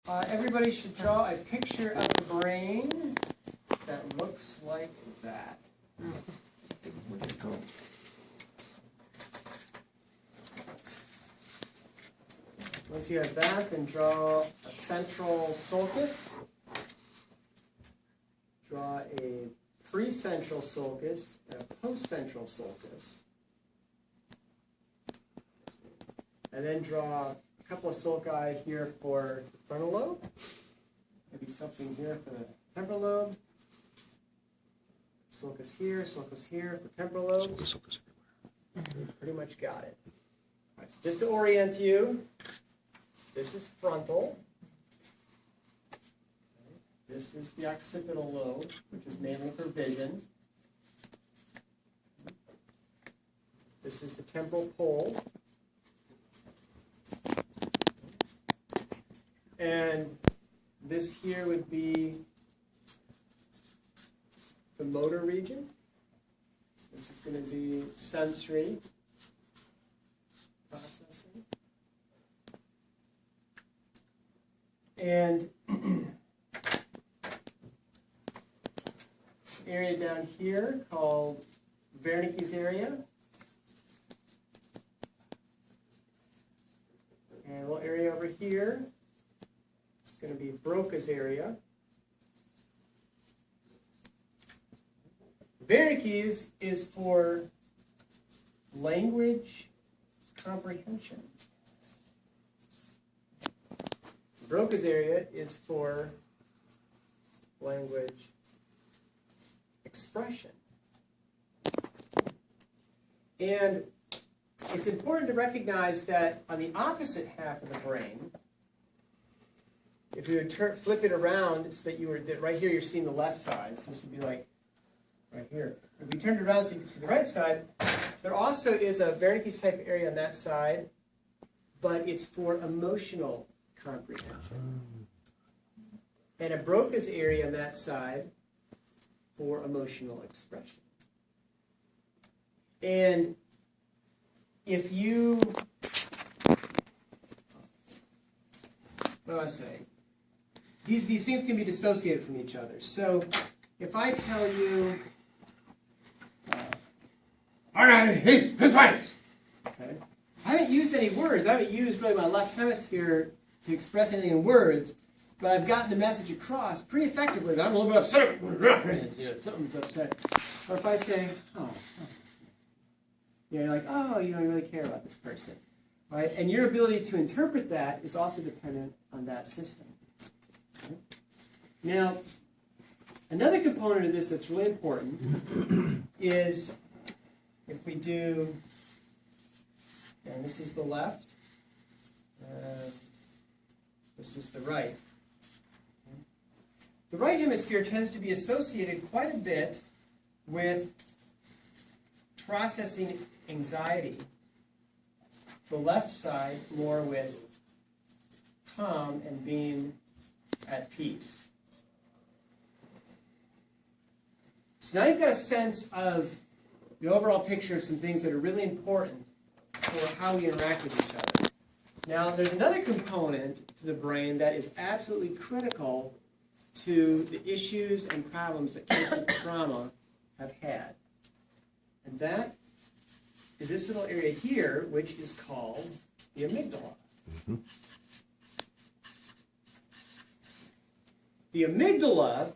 Everybody should draw a picture of the brain that looks like that. Where'd it go? Once you have that, then draw a central sulcus. Draw a precentral sulcus and a postcentral sulcus. And then draw a couple of sulci here for the frontal lobe. Maybe something here for the temporal lobe. Sulcus here for temporal lobes. Sulcus You pretty much got it. All right, so just to orient you, this is frontal. This is the occipital lobe, which is mainly for vision. This is the temporal pole. And this here would be the motor region. This is going to be sensory processing. And area down here called Wernicke's area. And a little area over here is going to be Broca's area. Wernicke's is for language comprehension. Broca's area is for language expression. And it's important to recognize that on the opposite half of the brain, if you would flip it around so that right here you're seeing the left side, so this would be like right here. If we turn it around so you can see the right side, there also is a Wernicke's type area on that side, but it's for emotional comprehension. And a Broca's area on that side for emotional expression. And if you, what do I say? These things can be dissociated from each other. So if I tell you, this way. Okay. I haven't used any words. I haven't used really my left hemisphere to express anything in words, but I've gotten the message across pretty effectively. I'm a little bit upset. Something's upset. Or if I say, you're like, oh, you really care about this person. Right? And your ability to interpret that is also dependent on that system. Okay? Now, another component of this that's really important is if we do, and this is the left, this is the right. Okay? The right hemisphere tends to be associated quite a bit with processing anxiety. The left side more with calm and being at peace. So now you've got a sense of the overall picture of some things that are really important for how we interact with each other. Now, there's another component to the brain that is absolutely critical to the issues and problems that kids with trauma have had. And that is this little area here, which is called the amygdala. Mm-hmm. The amygdala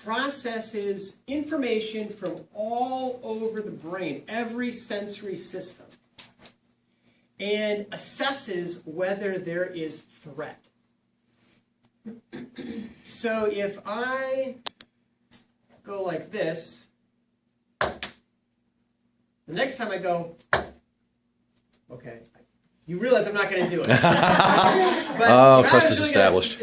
processes information from all over the brain, every sensory system, and assesses whether there is threat. So if I go like this, the next time I go, okay, you realize I'm not going to do it. But trust is established.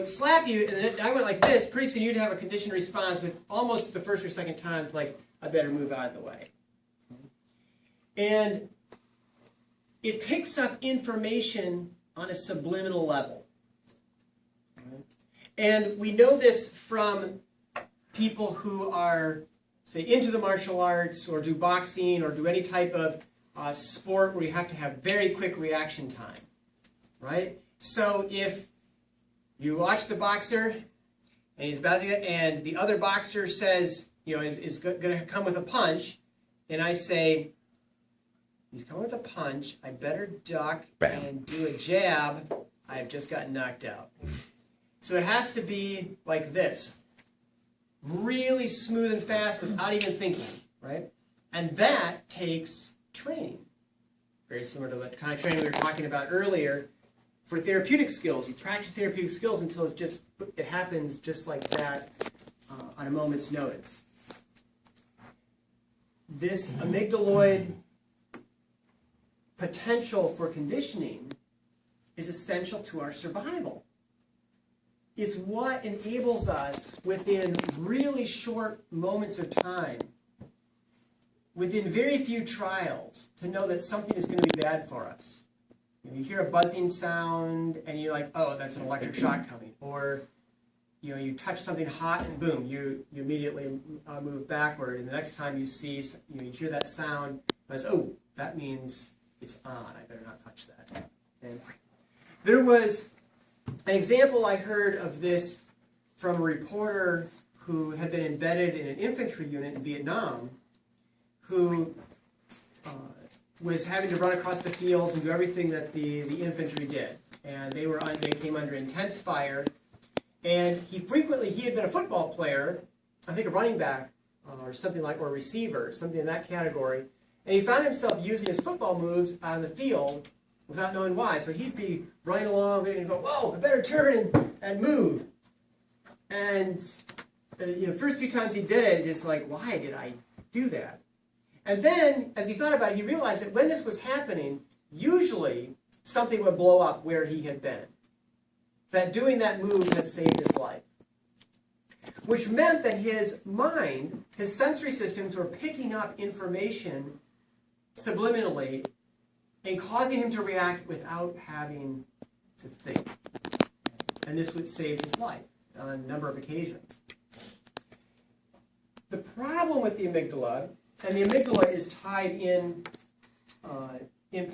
Slap you, and then I went like this, pretty soon you'd have a conditioned response with almost the first or second time, like, I better move out of the way. And it picks up information on a subliminal level. And we know this from people who are, say, into the martial arts, or do boxing, or do any type of sport where you have to have very quick reaction time, right? So if You watch the boxer, and he's about to get, and the other boxer says, is going to come with a punch, and I say, he's coming with a punch, I better duck and do a jab, I've just gotten knocked out. So it has to be like this. Really smooth and fast without even thinking, right? And that takes training. Very similar to the kind of training we were talking about earlier for therapeutic skills. You practice therapeutic skills until it happens just like that on a moment's notice. This amygdaloid potential for conditioning is essential to our survival. It's what enables us within really short moments of time, within very few trials, to know that something is going to be bad for us. You hear a buzzing sound and you're like, oh, that's an electric shock coming. Or you touch something hot and boom, you immediately move backward. And the next time you see, you hear that sound, it's, oh, that means it's on. I better not touch that. And there was an example I heard of this from a reporter who had been embedded in an infantry unit in Vietnam, who was having to run across the fields and do everything that the infantry did. And they came under intense fire. And he had been a football player, I think a running back or something like, or a receiver, something in that category. And he found himself using his football moves on the field without knowing why. So he'd be running along and go, whoa, I better turn and move. And the first few times he did it, it's like, why did I do that? And then, as he thought about it, he realized that when this was happening, usually something would blow up where he had been. That doing that move had saved his life. Which meant that his mind, his sensory systems were picking up information subliminally and causing him to react without having to think. And this would save his life on a number of occasions. The problem with the amygdala, and the amygdala is tied in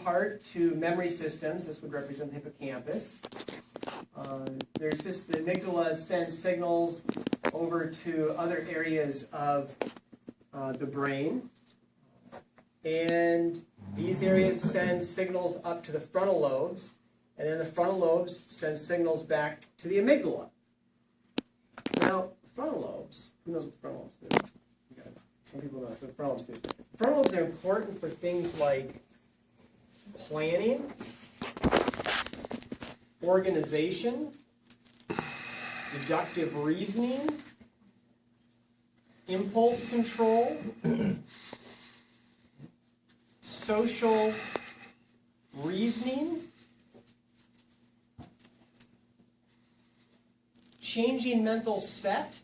part to memory systems. This would represent the hippocampus. The amygdala sends signals over to other areas of the brain. And these areas send signals up to the frontal lobes. And then the frontal lobes send signals back to the amygdala. Now, frontal lobes, who knows what the frontal lobes do? You guys, some people know, so the frontal lobes do. The frontal lobes are important for things like planning, organization, deductive reasoning, impulse control, social reasoning, changing mental set,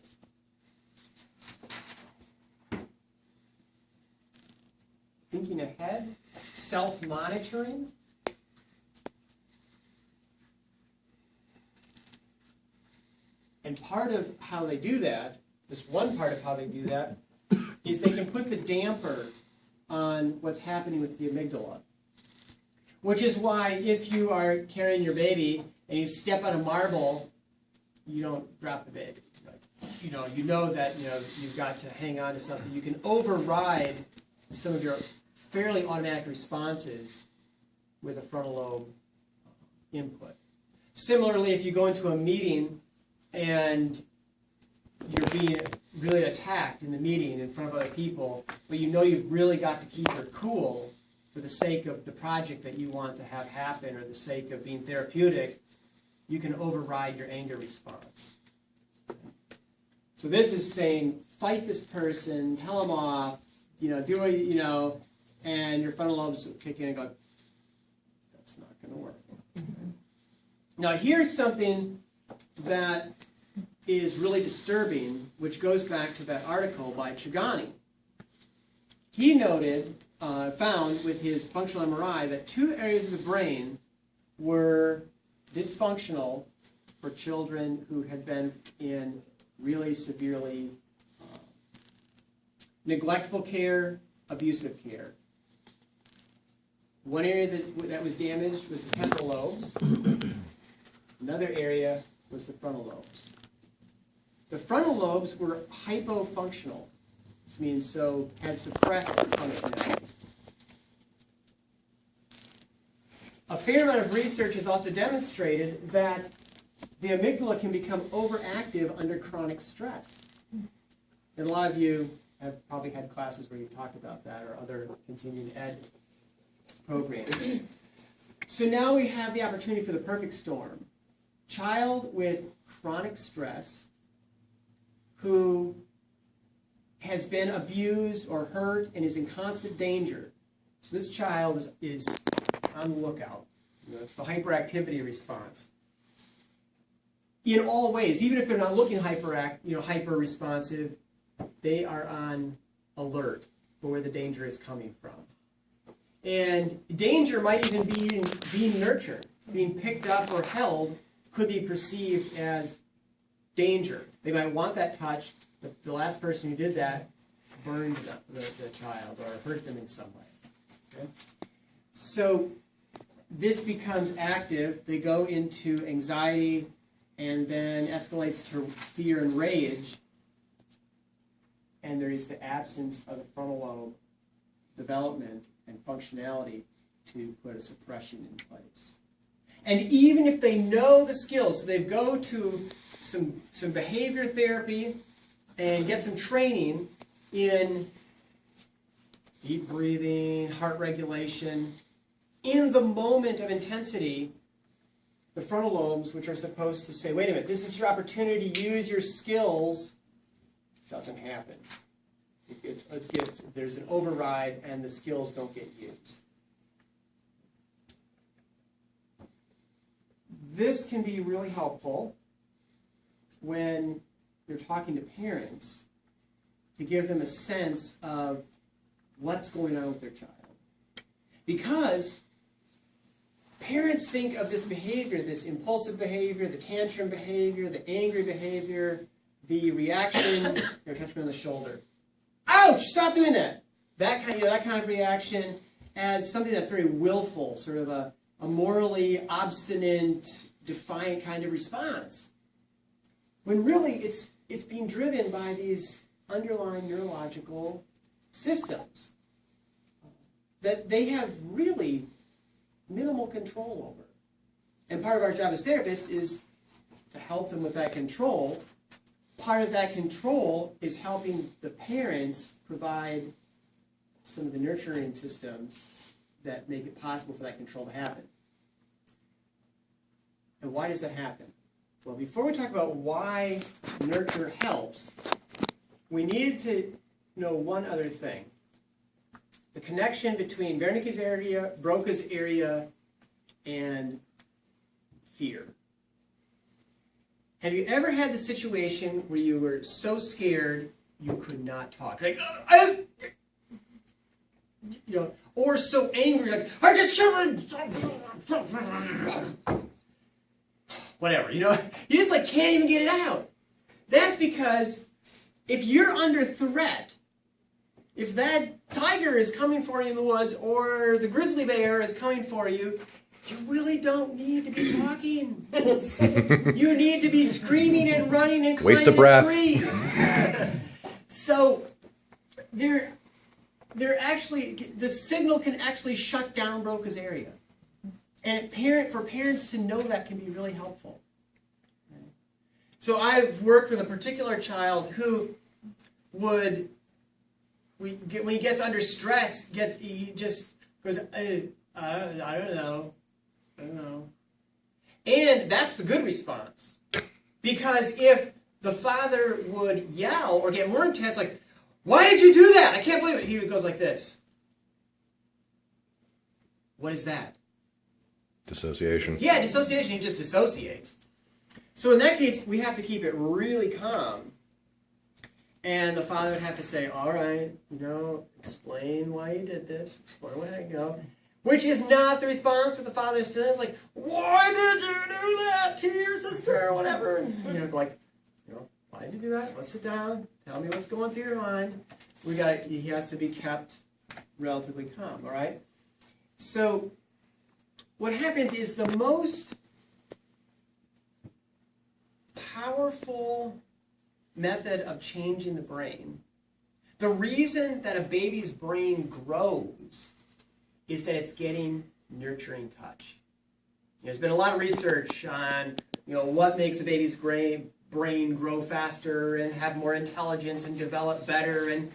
thinking ahead, self-monitoring, and part of how they do that, this one part of how they do that, is they can put the damper on what's happening with the amygdala. Which is why if you are carrying your baby and you step on a marble, you don't drop the baby. You know that you've got to hang on to something. You can override some of your fairly automatic responses with a frontal lobe input. Similarly, if you go into a meeting and you're being really attacked in the meeting in front of other people, but you know you've really got to keep your cool for the sake of the project that you want to have happen or the sake of being therapeutic, you can override your anger response. So this is saying, fight this person, tell them off, do it, and your frontal lobes kick in and go, that's not going to work. Now here's something that is really disturbing, which goes back to that article by Chagani. He found with his functional MRI that 2 areas of the brain were dysfunctional for children who had been in really severely neglectful care, abusive care. One area that was damaged was the temporal lobes. Another area was the frontal lobes. The frontal lobes were hypofunctional, which means so had suppressed functionality. A fair amount of research has also demonstrated that the amygdala can become overactive under chronic stress. And a lot of you have probably had classes where you've talked about that or other continuing ed programs. So now we have the opportunity for the perfect storm. Child with chronic stress who has been abused or hurt and is in constant danger. So this child is on the lookout. It's the hyperactivity response. In all ways, even if they're not looking hyper responsive, they are on alert for where the danger is coming from. And danger might even be being nurtured, being picked up or held could be perceived as danger. They might want that touch, but the last person who did that burned the child or hurt them in some way. Okay? So this becomes active. They go into anxiety and then escalates to fear and rage. And there is the absence of the frontal lobe development and functionality to put a suppression in place. And even if they know the skills, so they go to some behavior therapy and get some training in deep breathing, heart regulation, in the moment of intensity, the frontal lobes, which are supposed to say, wait a minute, this is your opportunity to use your skills, doesn't happen. There's an override and the skills don't get used. This can be really helpful when you're talking to parents to give them a sense of what's going on with their child. Because parents think of this behavior, this impulsive behavior, the tantrum behavior, the angry behavior, the reaction, touch me on the shoulder. Ouch! Stop doing that. That kind of reaction as something that's very willful, sort of a morally obstinate, defiant kind of response. When really it's being driven by these underlying neurological systems that they have really minimal control over. And part of our job as therapists is to help them with that control. Part of that control is helping the parents provide some of the nurturing systems that make it possible for that control to happen. And why does that happen? Well, before we talk about why nurture helps, we need to know one other thing. The connection between Wernicke's area, Broca's area, and fear. Have you ever had the situation where you were so scared you could not talk? Like, or so angry, like, I just whatever, you just like can't even get it out. That's because if you're under threat, if that tiger is coming for you in the woods or the grizzly bear is coming for you, you really don't need to be talking. You need to be screaming and running and climbing Waste of breath. a tree. So they're actually, the signal can actually shut down Broca's area. And for parents to know that can be really helpful. So I've worked with a particular child who when he gets under stress, he just goes, I don't know. And that's the good response. Because if the father would yell or get more intense, like, why did you do that? I can't believe it. He goes like this. What is that? Dissociation. Yeah, dissociation. He just dissociates. So in that case, we have to keep it really calm. And the father would have to say, all right, explain why you did this. Explain why Which is not the response that the father's feeling. It's like, why did you do that to your sister or whatever? And, why did you do that? Let's sit down. Tell me what's going through your mind. He has to be kept relatively calm, all right? So what happens is the most powerful method of changing the brain. The reason that a baby's brain grows is that it's getting nurturing touch. There's been a lot of research on what makes a baby's brain grow faster and have more intelligence and develop better. And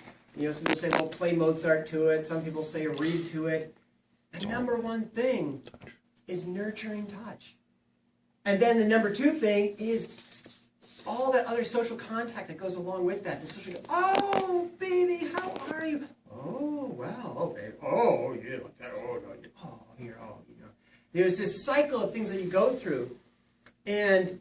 some people say, well, play Mozart to it. Some people say read to it. The number one thing is nurturing touch. And then the number two thing is all that other social contact that goes along with that. The social, oh, baby, how are you? Oh, wow, oh, baby. Oh, you didn't like that. Oh, no, oh, here, oh, There's this cycle of things that you go through. And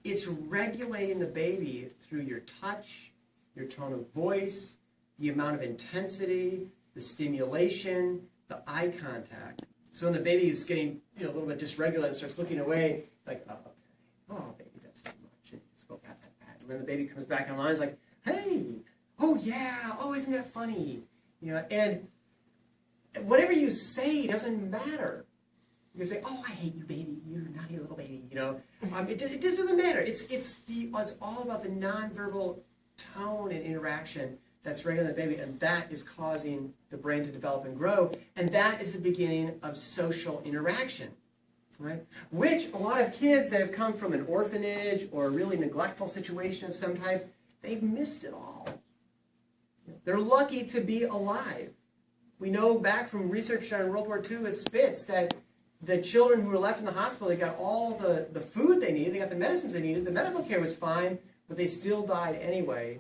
it's regulating the baby through your touch, your tone of voice, the amount of intensity, the stimulation, the eye contact. So when the baby is getting a little bit dysregulated and starts looking away, like, oh, okay, oh, baby, that's too much. And just go pat. And then the baby comes back online, it's like, hey, oh, yeah, oh, isn't that funny? And whatever you say doesn't matter. You can say, oh, I hate you, baby. You're not a little baby. It just doesn't matter. It's all about the nonverbal tone and interaction that's regulating the baby, and that is causing the brain to develop and grow, and that is the beginning of social interaction, right? Which a lot of kids that have come from an orphanage or a really neglectful situation of some type, they've missed it all. They're lucky to be alive. We know back from research done in World War II with Spitz that the children who were left in the hospital, they got all the food they needed, they got the medicines they needed, the medical care was fine, but they still died anyway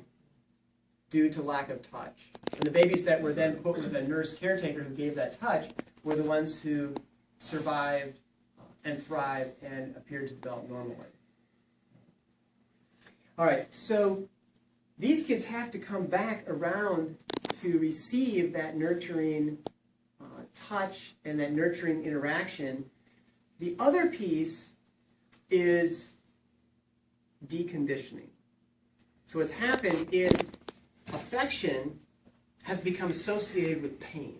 due to lack of touch. And the babies that were then put with a nurse caretaker who gave that touch were the ones who survived and thrived and appeared to develop normally. All right, so these kids have to come back around to receive that nurturing touch and that nurturing interaction. The other piece is deconditioning. So what's happened is affection has become associated with pain.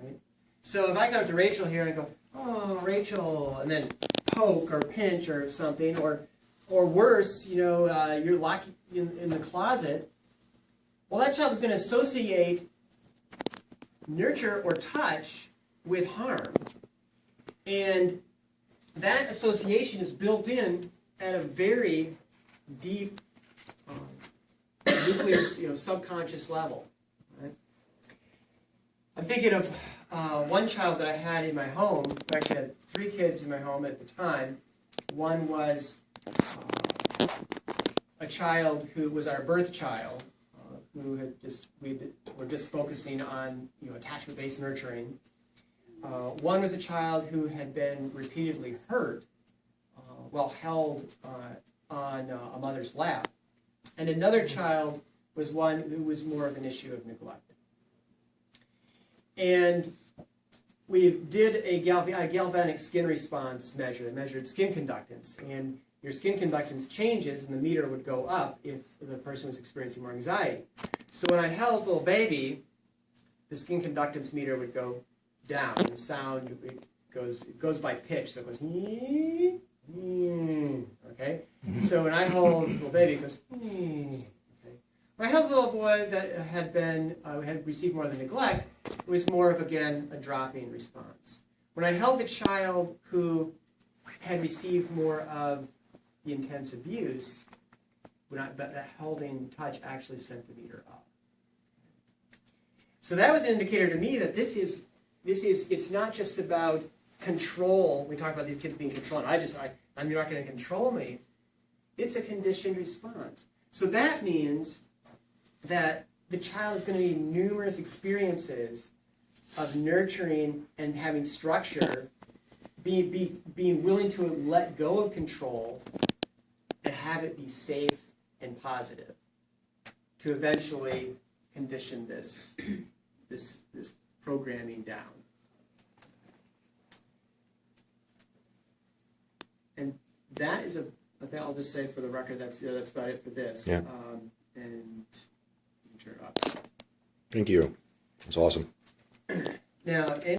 Right? So if I go to Rachel here and go, oh, Rachel, and then poke or pinch or something, or worse, you're locked in the closet, well, that child is going to associate nurture or touch with harm. And that association is built in at a very deep nuclear, subconscious level. Right? I'm thinking of one child that I had in my home. I actually had 3 kids in my home at the time. One was a child who was our birth child, who had we were just focusing on attachment-based nurturing. One was a child who had been repeatedly hurt while held on a mother's lap. And another child was one who was more of an issue of neglect. And we did a galvanic skin response measure that measured skin conductance. And your skin conductance changes, and the meter would go up if the person was experiencing more anxiety. So when I held the little baby, the skin conductance meter would go down, and the sound it goes by pitch, so it goes okay. So when I hold the little baby, it goes okay. When I held the little boy that had received more of the neglect, it was more of, again, a dropping response. When I held the child who had received more of the intense abuse, that holding touch actually sent the meter up. So that was an indicator to me that it's not just about control. We talk about these kids being controlled. I'm not going to control me. It's a conditioned response. So that means that the child is going to need numerous experiences of nurturing and having structure, being willing to let go of control and have it be safe and positive to eventually condition this programming down. And that is I think I'll just say for the record, that's about it for this. Yeah. And turn it up. Thank you. That's awesome. Now,